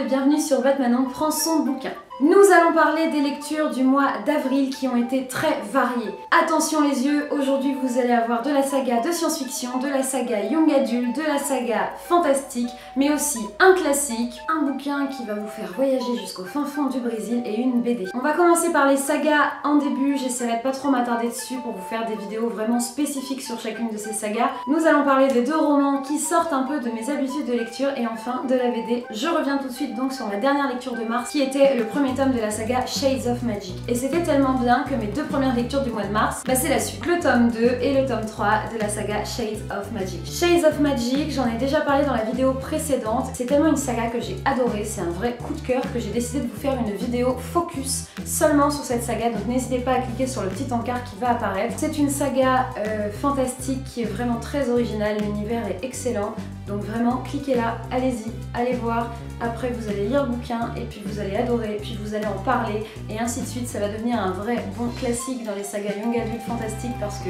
bienvenue sur Batmanon prend son bouquin. Nous allons parler des lectures du mois d'avril qui ont été très variées. Attention les yeux, aujourd'hui vous allez avoir de la saga de science-fiction, de la saga young adult, de la saga fantastique, mais aussi un classique, un bouquin qui va vous faire voyager jusqu'au fin fond du Brésil et une BD. On va commencer par les sagas en début, j'essaierai de pas trop m'attarder dessus pour vous faire des vidéos vraiment spécifiques sur chacune de ces sagas. Nous allons parler des deux romans qui sortent un peu de mes habitudes de lecture et enfin de la BD. Je reviens tout de suite donc sur la dernière lecture de mars qui était le premier tome de la saga Shades of Magic. Et c'était tellement bien que mes deux premières lectures du mois de mars, c'est la suite, le tome 2 et le tome 3 de la saga Shades of Magic. Shades of Magic, j'en ai déjà parlé dans la vidéo précédente, c'est tellement une saga que j'ai adorée, c'est un vrai coup de cœur que j'ai décidé de vous faire une vidéo focus seulement sur cette saga, donc n'hésitez pas à cliquer sur le petit encart qui va apparaître. C'est une saga fantastique qui est vraiment très originale, l'univers est excellent, donc vraiment cliquez là, allez-y, allez voir, après vous allez lire le bouquin et puis vous allez adorer, puis vous allez en parler et ainsi de suite, ça va devenir un vrai bon classique dans les sagas young adult fantastiques parce que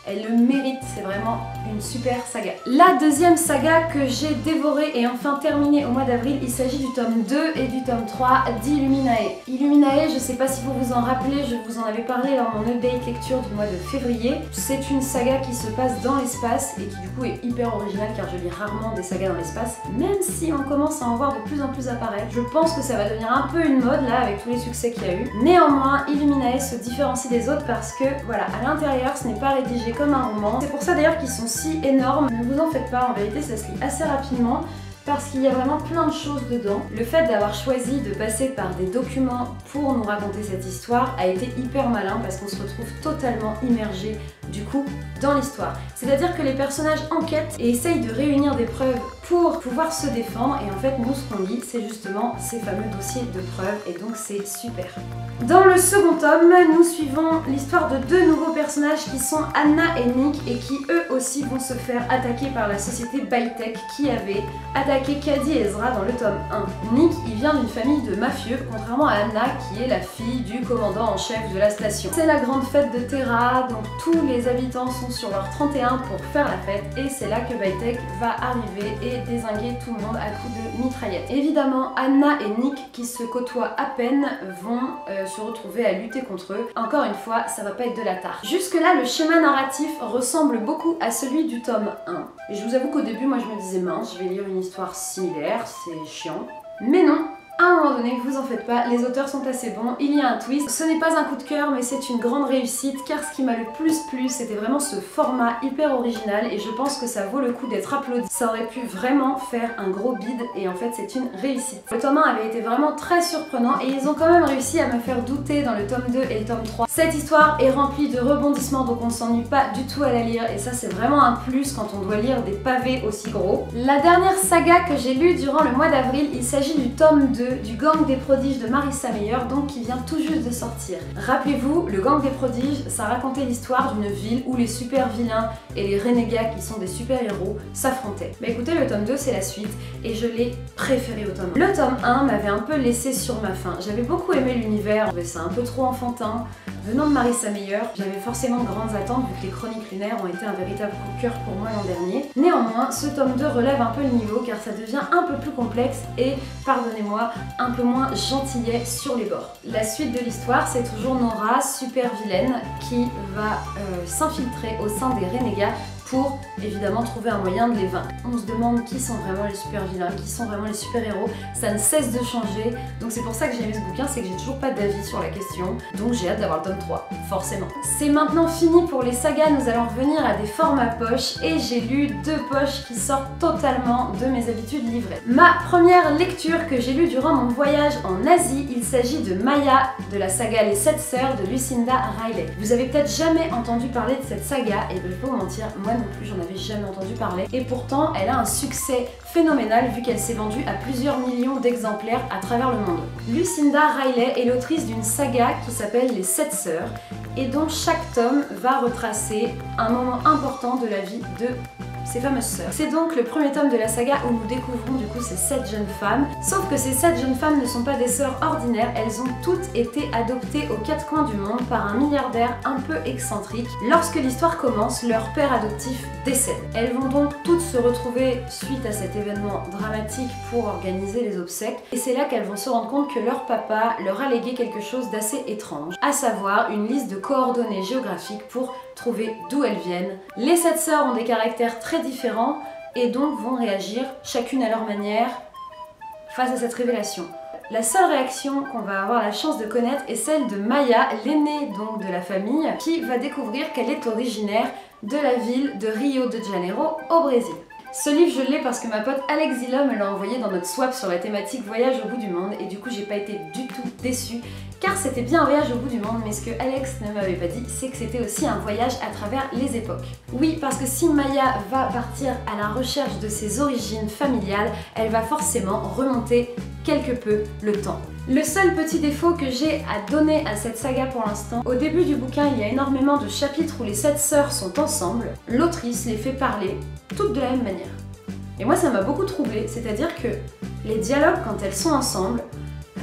elle le mérite, c'est vraiment une super saga. La deuxième saga que j'ai dévorée et enfin terminée au mois d'avril, il s'agit du tome 2 et du tome 3 d'Illuminae. Illuminae, je sais pas si vous vous en rappelez, je vous en avais parlé dans mon update lecture du mois de février. C'est une saga qui se passe dans l'espace et qui du coup est hyper originale car je lis rarement des sagas dans l'espace, même si on commence à en voir de plus en plus apparaître. Je pense que ça va devenir un peu une mode là avec tous les succès qu'il y a eu. Néanmoins, Illuminae se différencie des autres parce que voilà, à l'intérieur ce n'est pas rédigé comme un roman. C'est pour ça d'ailleurs qu'ils sont si énormes. Ne vous en faites pas, en vérité ça se lit assez rapidement parce qu'il y a vraiment plein de choses dedans. Le fait d'avoir choisi de passer par des documents pour nous raconter cette histoire a été hyper malin parce qu'on se retrouve totalement immergé du coup dans l'histoire. C'est-à-dire que les personnages enquêtent et essayent de réunir des preuves pour pouvoir se défendre et en fait nous ce qu'on lit c'est justement ces fameux dossiers de preuves et donc c'est super. Dans le second tome, nous suivons l'histoire de deux nouveaux personnages qui sont Anna et Nick et qui eux aussi vont se faire attaquer par la société Bytech qui avait attaqué Cady et Ezra dans le tome 1. Nick, il vient d'une famille de mafieux, contrairement à Anna qui est la fille du commandant en chef de la station. C'est la grande fête de Terra, donc tous les habitants sont sur leur 31 pour faire la fête et c'est là que Bytech va arriver et dézinguer tout le monde à coups de mitraillette. Évidemment, Anna et Nick qui se côtoient à peine vont se retrouver à lutter contre eux. Encore une fois, ça va pas être de la tare. Jusque là, le schéma narratif ressemble beaucoup à celui du tome 1. Et je vous avoue qu'au début, moi je me disais mince, je vais lire une histoire similaire, c'est chiant. Mais non, à un moment donné, vous en faites pas, les auteurs sont assez bons, il y a un twist. Ce n'est pas un coup de cœur, mais c'est une grande réussite car ce qui m'a le plus plu, c'était vraiment ce format hyper original et je pense que ça vaut le coup d'être applaudi. Ça aurait pu vraiment faire un gros bide et en fait c'est une réussite. Le tome 1 avait été vraiment très surprenant et ils ont quand même réussi à me faire douter dans le tome 2 et le tome 3. Cette histoire est remplie de rebondissements donc on ne s'ennuie pas du tout à la lire et ça c'est vraiment un plus quand on doit lire des pavés aussi gros. La dernière saga que j'ai lue durant le mois d'avril, il s'agit du tome 2 du Gang des Prodiges de Marissa Meyer, donc qui vient tout juste de sortir. Rappelez-vous, le Gang des Prodiges, ça racontait l'histoire d'une ville où les super vilains et les renégats qui sont des super héros s'affrontaient. Bah écoutez, le tome 2 c'est la suite et je l'ai préféré au tome 1. Le tome 1 m'avait un peu laissé sur ma faim. J'avais beaucoup aimé l'univers, je trouvais ça un peu trop enfantin. Venant de Marissa Meyer, j'avais forcément de grandes attentes vu que les chroniques lunaires ont été un véritable coup de cœur pour moi l'an dernier. Néanmoins, ce tome 2 relève un peu le niveau car ça devient un peu plus complexe et, pardonnez-moi, un peu moins gentillet sur les bords. La suite de l'histoire, c'est toujours Nora, super vilaine, qui va s'infiltrer au sein des renégats pour évidemment trouver un moyen de les vaincre. On se demande qui sont vraiment les super vilains, qui sont vraiment les super héros, ça ne cesse de changer, donc c'est pour ça que j'ai aimé ce bouquin, c'est que j'ai toujours pas d'avis sur la question, donc j'ai hâte d'avoir le tome 3, forcément. C'est maintenant fini pour les sagas, nous allons revenir à des formats poches, et j'ai lu deux poches qui sortent totalement de mes habitudes livrées. Ma première lecture que j'ai lue durant mon voyage en Asie, il s'agit de Maya, de la saga Les 7 sœurs de Lucinda Riley. Vous avez peut-être jamais entendu parler de cette saga, et je vais pas vous mentir, moi non plus j'en avais jamais entendu parler et pourtant elle a un succès phénoménal vu qu'elle s'est vendue à plusieurs millions d'exemplaires à travers le monde. Lucinda Riley est l'autrice d'une saga qui s'appelle Les 7 sœurs et dont chaque tome va retracer un moment important de la vie de ces fameuses sœurs. C'est donc le premier tome de la saga où nous découvrons du coup ces 7 jeunes femmes, sauf que ces 7 jeunes femmes ne sont pas des sœurs ordinaires, elles ont toutes été adoptées aux 4 coins du monde par un milliardaire un peu excentrique. Lorsque l'histoire commence, leur père adoptif décède. Elles vont donc toutes se retrouver suite à cet événement dramatique pour organiser les obsèques, et c'est là qu'elles vont se rendre compte que leur papa leur a légué quelque chose d'assez étrange, à savoir une liste de coordonnées géographiques pour trouver d'où elles viennent. Les 7 sœurs ont des caractères très différents et donc vont réagir chacune à leur manière face à cette révélation. La seule réaction qu'on va avoir la chance de connaître est celle de Maya, l'aînée donc de la famille, qui va découvrir qu'elle est originaire de la ville de Rio de Janeiro au Brésil. Ce livre, je l'ai parce que ma pote Alex Zilla me l'a envoyé dans notre swap sur la thématique voyage au bout du monde, et du coup j'ai pas été du tout déçue car c'était bien un voyage au bout du monde, mais ce que Alex ne m'avait pas dit, c'est que c'était aussi un voyage à travers les époques. Oui, parce que si Maya va partir à la recherche de ses origines familiales, elle va forcément remonter quelque peu le temps. Le seul petit défaut que j'ai à donner à cette saga pour l'instant, au début du bouquin, il y a énormément de chapitres où les 7 sœurs sont ensemble, l'autrice les fait parler, toutes de la même manière. Et moi ça m'a beaucoup troublée, c'est-à-dire que les dialogues quand elles sont ensemble,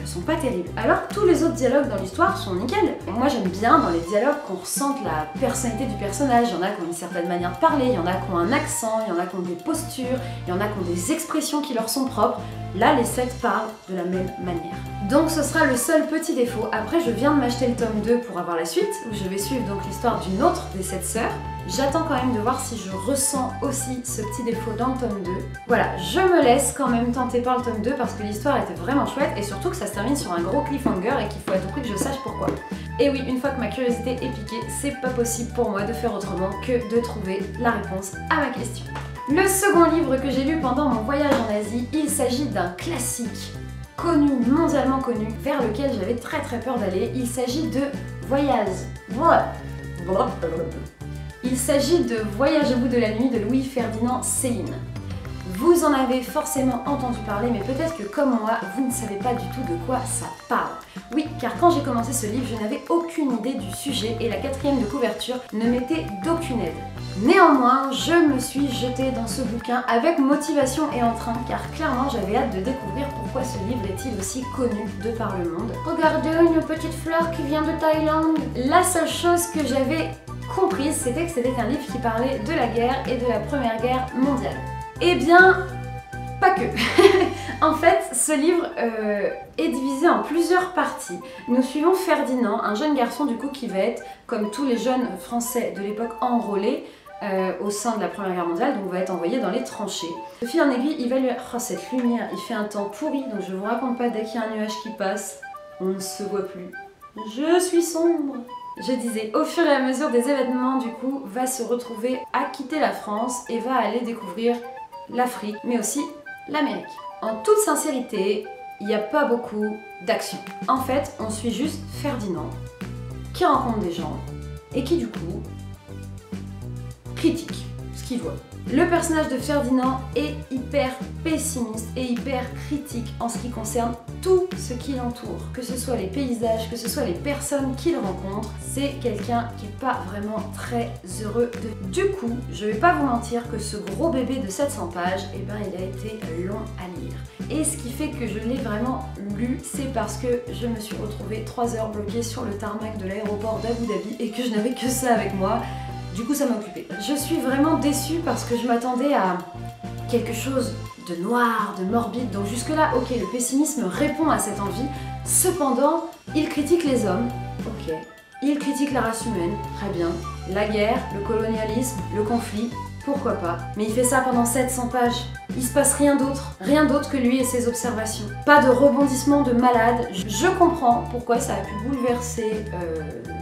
sont pas terribles. Alors que tous les autres dialogues dans l'histoire sont nickel. Et moi j'aime bien dans les dialogues qu'on ressente la personnalité du personnage. Il y en a qui ont une certaine manière de parler, il y en a qui ont un accent, il y en a qui ont des postures, il y en a qui ont des expressions qui leur sont propres. Là les 7 parlent de la même manière. Donc ce sera le seul petit défaut. Après je viens de m'acheter le tome 2 pour avoir la suite, où je vais suivre donc l'histoire d'une autre des 7 sœurs. J'attends quand même de voir si je ressens aussi ce petit défaut dans le tome 2. Voilà, je me laisse quand même tenter par le tome 2 parce que l'histoire était vraiment chouette et surtout que ça se termine sur un gros cliffhanger et qu'il faut à tout prix que je sache pourquoi. Et oui, une fois que ma curiosité est piquée, c'est pas possible pour moi de faire autrement que de trouver la réponse à ma question. Le second livre que j'ai lu pendant mon voyage en Asie, il s'agit d'un classique connu, mondialement connu, vers lequel j'avais très peur d'aller. Il s'agit de Il s'agit de Voyage au bout de la nuit de Louis-Ferdinand Céline. Vous en avez forcément entendu parler, mais peut-être que comme moi, vous ne savez pas du tout de quoi ça parle. Oui, car quand j'ai commencé ce livre, je n'avais aucune idée du sujet et la 4e de couverture ne m'était d'aucune aide. Néanmoins, je me suis jetée dans ce bouquin avec motivation et entrain, car clairement j'avais hâte de découvrir pourquoi ce livre est-il aussi connu de par le monde. Regardez, une petite fleur qui vient de Thaïlande. La seule chose que j'avais comprise, c'était que c'était un livre qui parlait de la guerre et de la Première Guerre mondiale. Eh bien, pas que. En fait, ce livre est divisé en plusieurs parties. Nous suivons Ferdinand, un jeune garçon du coup qui va être, comme tous les jeunes français de l'époque, enrôlé au sein de la Première Guerre mondiale, donc va être envoyé dans les tranchées. De fil en aiguille, il va lui... Oh, cette lumière, il fait un temps pourri, donc je vous raconte pas, dès qu'il y a un nuage qui passe, on ne se voit plus. Je suis sombre. Je disais, au fur et à mesure des événements, du coup, va se retrouver à quitter la France et va aller découvrir l'Afrique, mais aussi l'Amérique. En toute sincérité, il n'y a pas beaucoup d'action. En fait, on suit juste Ferdinand, qui rencontre des gens, et qui du coup, critique ce qu'il voit. Le personnage de Ferdinand est hyper pessimiste et hyper critique en ce qui concerne tout ce qui l'entoure. Que ce soit les paysages, que ce soit les personnes qu'il rencontre, c'est quelqu'un qui n'est pas vraiment très heureux. Du coup, je vais pas vous mentir que ce gros bébé de 700 pages, eh ben, il a été long à lire. Et ce qui fait que je l'ai vraiment lu, c'est parce que je me suis retrouvée 3 heures bloquée sur le tarmac de l'aéroport d'Abu Dhabi et que je n'avais que ça avec moi. Du coup, ça m'a occupée. Je suis vraiment déçue parce que je m'attendais à quelque chose de noir, de morbide. Donc jusque-là, ok, le pessimisme répond à cette envie. Cependant, il critique les hommes, ok. Il critique la race humaine, très bien. La guerre, le colonialisme, le conflit, pourquoi pas. Mais il fait ça pendant 700 pages. Il se passe rien d'autre que lui et ses observations. Pas de rebondissement de malade. Je comprends pourquoi ça a pu bouleverser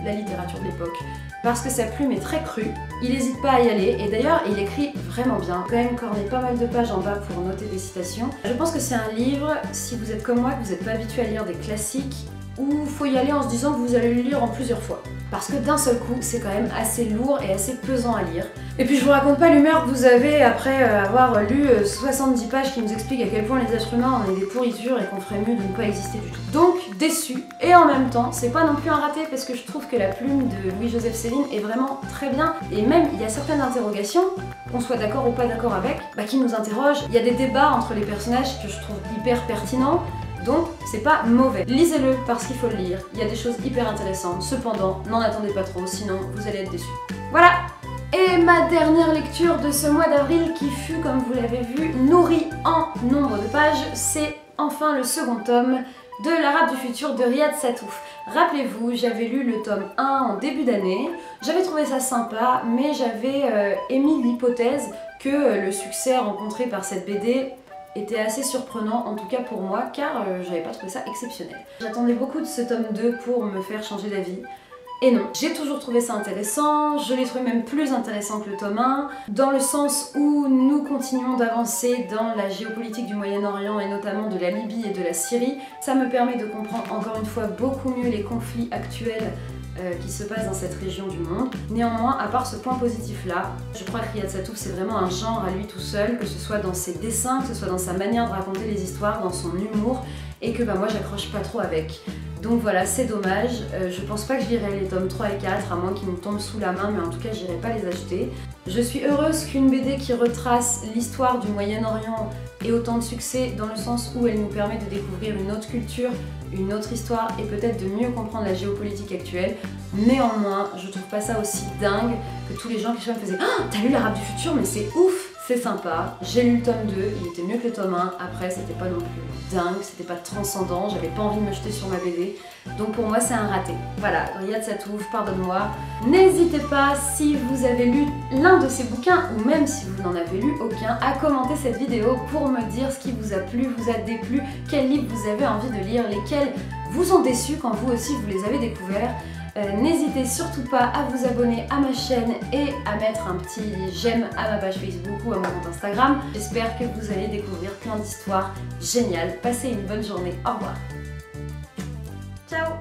la littérature de l'époque. Parce que sa plume est très crue, il n'hésite pas à y aller, et d'ailleurs il écrit vraiment bien. Quand même corné pas mal de pages en bas pour noter des citations. Je pense que c'est un livre, si vous êtes comme moi, que vous n'êtes pas habitué à lire des classiques, où il faut y aller en se disant que vous allez le lire en plusieurs fois. Parce que d'un seul coup, c'est quand même assez lourd et assez pesant à lire. Et puis je vous raconte pas l'humeur que vous avez après avoir lu 70 pages qui nous expliquent à quel point les êtres humains on est des pourritures et qu'on ferait mieux de ne pas exister du tout. Donc déçue et en même temps c'est pas non plus un raté parce que je trouve que la plume de Louis-Joseph Céline est vraiment très bien et même il y a certaines interrogations, qu'on soit d'accord ou pas d'accord avec, qui nous interrogent. Il y a des débats entre les personnages que je trouve hyper pertinents. Donc, c'est pas mauvais. Lisez-le parce qu'il faut le lire. Il y a des choses hyper intéressantes. Cependant, n'en attendez pas trop, sinon vous allez être déçus. Voilà! Et ma dernière lecture de ce mois d'avril qui fut, comme vous l'avez vu, nourrie en nombre de pages, c'est enfin le second tome de L'Arabe du futur de Riyad Sattouf. Rappelez-vous, j'avais lu le tome 1 en début d'année, j'avais trouvé ça sympa, mais j'avais émis l'hypothèse que le succès rencontré par cette BD était assez surprenant, en tout cas pour moi, car j'avais pas trouvé ça exceptionnel. J'attendais beaucoup de ce tome 2 pour me faire changer d'avis. Et non, j'ai toujours trouvé ça intéressant, je l'ai trouvé même plus intéressant que le tome 1, dans le sens où nous continuons d'avancer dans la géopolitique du Moyen-Orient et notamment de la Libye et de la Syrie. Ça me permet de comprendre encore une fois beaucoup mieux les conflits actuels qui se passent dans cette région du monde. Néanmoins, à part ce point positif là, je crois que Riyad Sattouf c'est vraiment un genre à lui tout seul, que ce soit dans ses dessins, que ce soit dans sa manière de raconter les histoires, dans son humour, et que moi j'accroche pas trop avec. Donc voilà, c'est dommage, je pense pas que je lirai les tomes 3 et 4, à moins qu'ils me tombent sous la main, mais en tout cas j'irai pas les acheter. Je suis heureuse qu'une BD qui retrace l'histoire du Moyen-Orient ait autant de succès, dans le sens où elle nous permet de découvrir une autre culture, une autre histoire, et peut-être de mieux comprendre la géopolitique actuelle. Néanmoins, je trouve pas ça aussi dingue que tous les gens qui me faisaient « Ah, t'as lu l'Arabe du futur, mais c'est ouf !» C'est sympa, j'ai lu le tome 2, il était mieux que le tome 1, après c'était pas non plus dingue, c'était pas transcendant, j'avais pas envie de me jeter sur ma BD, donc pour moi c'est un raté. Voilà, Riyad Sattouf, pardonne-moi. N'hésitez pas, si vous avez lu l'un de ces bouquins, ou même si vous n'en avez lu aucun, à commenter cette vidéo pour me dire ce qui vous a plu, vous a déplu, quels livres vous avez envie de lire, lesquels vous ont déçu quand vous aussi vous les avez découverts. N'hésitez surtout pas à vous abonner à ma chaîne et à mettre un petit j'aime à ma page Facebook ou à mon compte Instagram. J'espère que vous allez découvrir plein d'histoires géniales. Passez une bonne journée. Au revoir. Ciao.